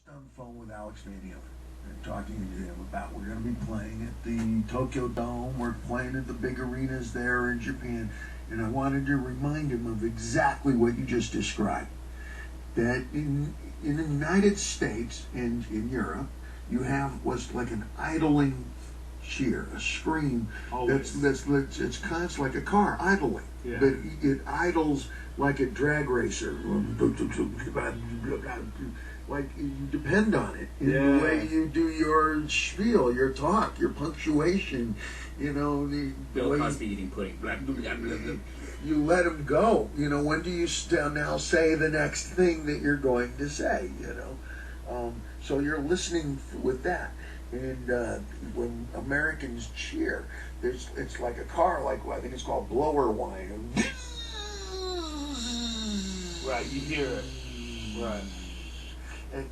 just on the phone with Alex Van Halen and talking to him about we're going to be playing at the Tokyo Dome. We're playing at the big arenas there in Japan. And I wanted to remind him of exactly what you just described. That in the United States and in Europe, you have what's like an idling cheer, a scream. That's it's constant, like a car idling. Yeah. But it idles like a drag racer. Like you depend on it in the way you do your spiel, your talk, your punctuation. You know, the Bill way Cosby eating pudding. you let them go. You know, when do you now say the next thing that you're going to say? You know, so you're listening with that. And when Americans cheer, it's like a car, like I think it's called blower whine. Right, you hear it. Right. And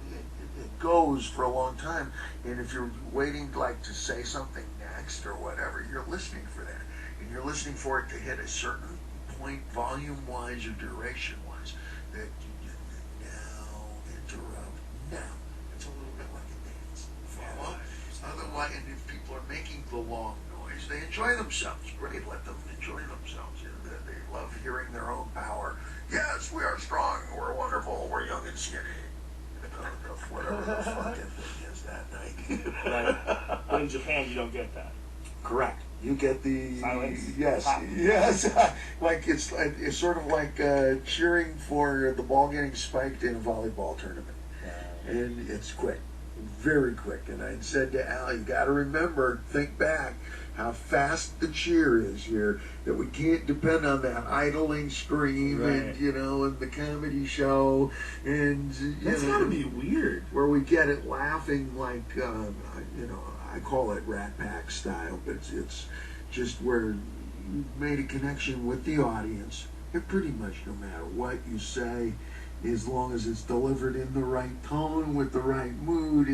it goes for a long time. And if you're waiting like to say something next or whatever, you're listening for that. And you're listening for it to hit a certain point, volume-wise or duration-wise, that you now interrupt. Now, it's a little bit like a dance. Follow? Otherwise, and if people are making the long noise, they enjoy themselves. Great, let them enjoy themselves. You know, they love hearing their own power. Yes, we are strong, we're wonderful, we're young and skinny. Whatever the fucking thing is that night. Right. But in Japan, you don't get that. Correct. You get the silence. Yes, yes. Like it's sort of like cheering for the ball getting spiked in a volleyball tournament, and it's quick, very quick. And I said to Al, you got to remember, think back how fast the cheer is here. That we can't depend on that idling scream, and and the comedy show, and that's gotta be weird. Where we get it laughing like I call it Rat Pack style, but it's just where you made a connection with the audience. And pretty much no matter what you say, as long as it's delivered in the right tone with the right mood,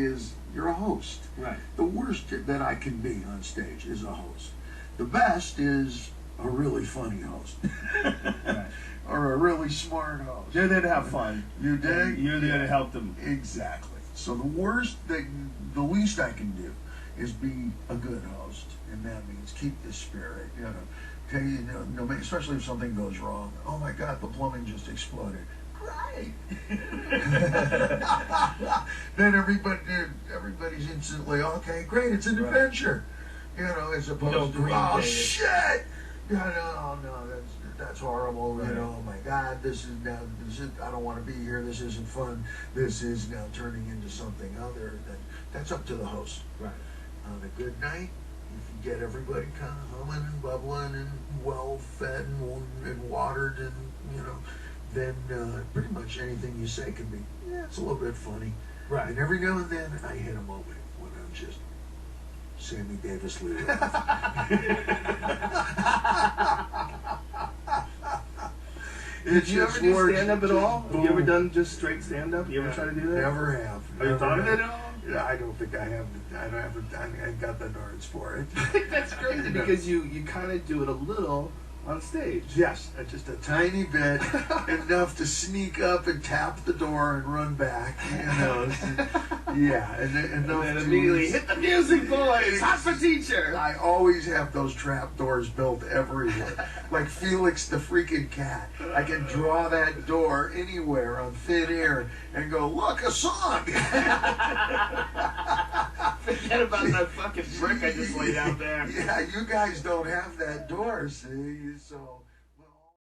you're a host. Right. The worst that I can be on stage is a host. The best is a really funny host. Right. Or a really smart host. They're there to have fun. You dig? You're there to help them. Exactly. So the least I can do is be a good host, and that means keep the spirit. Okay, especially if something goes wrong. Oh my God, the plumbing just exploded. Great. Then everybody's instantly okay. Great, it's an adventure. As opposed to oh shit. No, that's horrible. Right. Oh my God, this is I don't want to be here. This isn't fun. This is now turning into something other. That's up to the host. Right. On a good night, if you get everybody kind of humming and bubbling and well fed and watered, and then pretty much anything you say can be it's a little bit funny. Right. And every now and then I hit a moment when I'm just Sammy Davis Lee Roth. Did you ever do stand-up at all? Have you ever done just straight stand-up? You ever try to do that? Never have. Have you thought of it at all? I don't think I have. I got the nerds for it. That's crazy because you kind of do it a little on stage. Yes, just a tiny bit, enough to sneak up and tap the door and run back. Yeah, and then immediately hit the music, boys. Hot for teacher. I always have those trap doors built everywhere, like Felix the freaking cat. I can draw that door anywhere on thin air and go, look, a song. Forget about that fucking brick I just laid out there. Yeah, you guys don't have that door, see? So